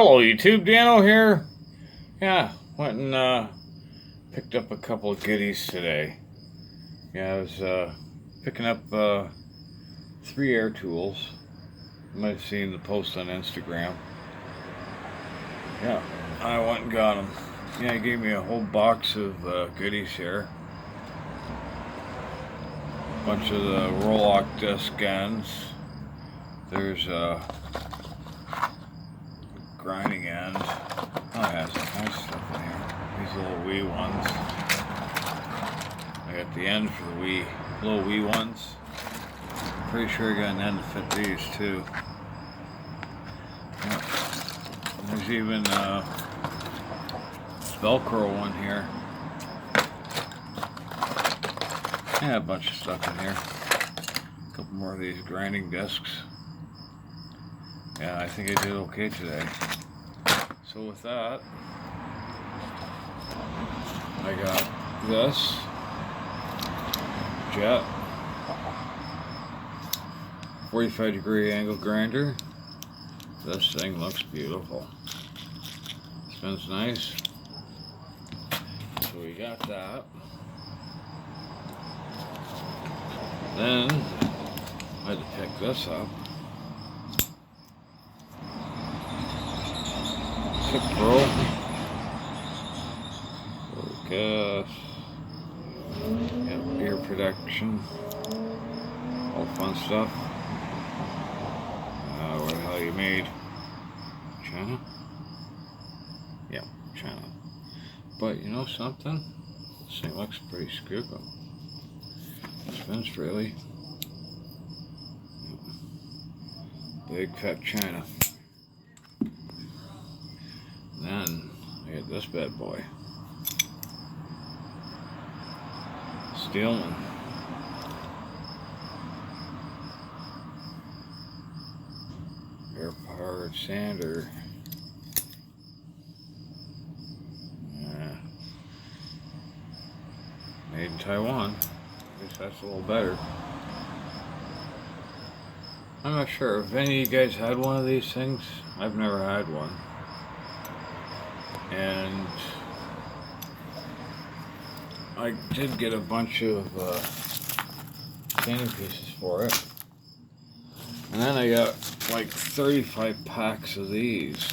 Hello YouTube, Dano here. Yeah, went and picked up a couple of goodies today. Yeah, I was picking up 3 air tools. You might have seen the post on Instagram. Yeah, I went and got them. Yeah, he gave me a whole box of goodies here. A bunch of the roll-lock disc ends. There's grinding end. Oh, it has some nice stuff in here. These little wee ones. I got the end for the little wee ones. Pretty sure I got an end to fit these too. Yep. There's even Velcro one here. Yeah, a bunch of stuff in here. A couple more of these grinding discs. Yeah, I think I did okay today. So with that, I got this Jet 45-degree angle grinder. This thing looks beautiful. Spins nice. So we got that. Then I had to pick this up. Pro. Focus. Yep, ear protection. All fun stuff. What the hell you made? China? Yep, China. But you know something? This thing looks pretty scoopy. Spins freely. Big fat China. Then I got this bad boy. Steelman. Air powered sander. Made in Taiwan. I guess that's a little better. I'm not sure if any of you guys had one of these things. I've never had one. And I did get a bunch of sanding pieces for it. And then I got like 35 packs of these.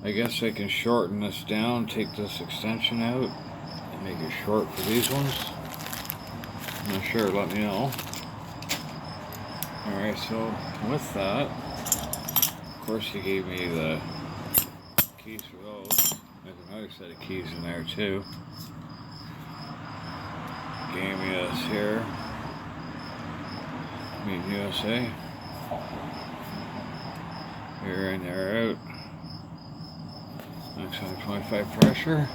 I guess I can shorten this down, take this extension out, and make it short for these ones. I'm not sure, let me know. Alright, so with that, of course he gave me the keys for those. There's another set of keys in there too. Gave me this here. Made in USA. Here and there out. Next 125 pressure.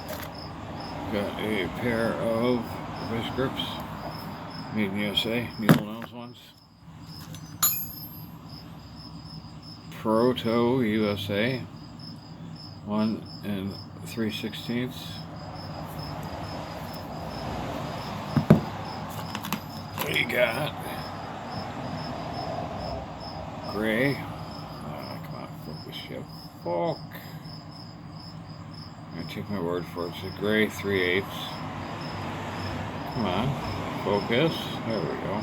Got a pair of vice grips. Made in USA. Needle nose ones. Proto USA. 1 3/16. We got gray. Come on, focus your fuck. I'm gonna take my word for it. It's a gray 3/8. Come on, focus. There we go.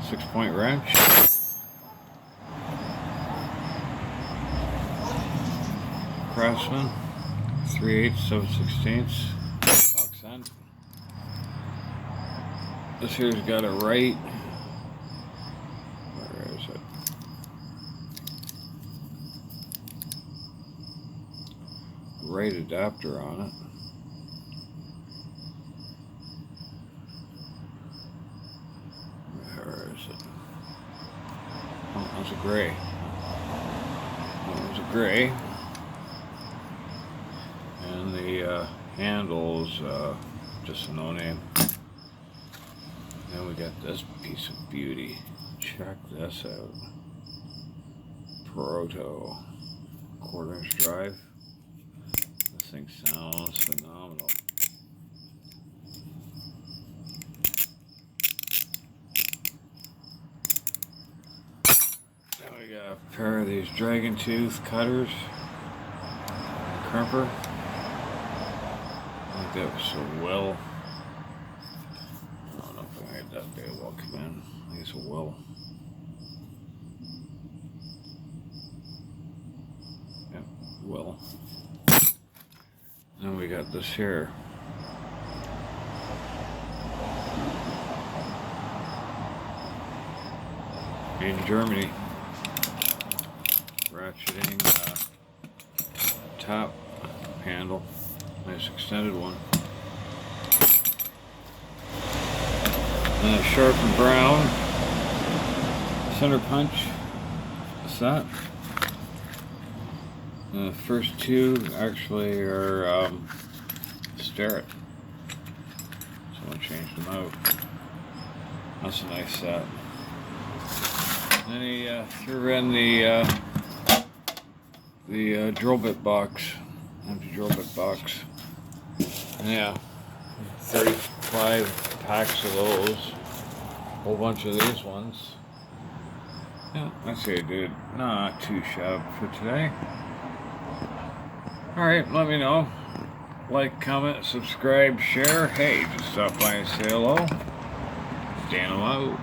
6-point wrench. Craftsman, 3/8, 7/16, box end. This here's got a right. Where is it? Right adapter on it. Where is it? Oh, that was a gray. That was a gray. And the handle's just a no-name. Then we got this piece of beauty. Check this out. Proto. 1/4-inch drive. This thing sounds phenomenal. I got a pair of these dragon tooth cutters. Crimper. I think that was so well. I don't know if I had that big well come in. I think it's a well. Yeah, well. Then we got this here. In Germany. Ratcheting top handle. Nice extended one. And a sharp and brown center punch. What's that? The first two actually are Starrett. Someone changed them out. That's a nice set. Then he threw in the drill bit box, empty drill bit box. Yeah, 35 packs of those. Whole bunch of these ones. Yeah, I say I did not too shabby for today. Alright, let me know. Like, comment, subscribe, share. Hey, just stop by and say hello. Dan, I'm out.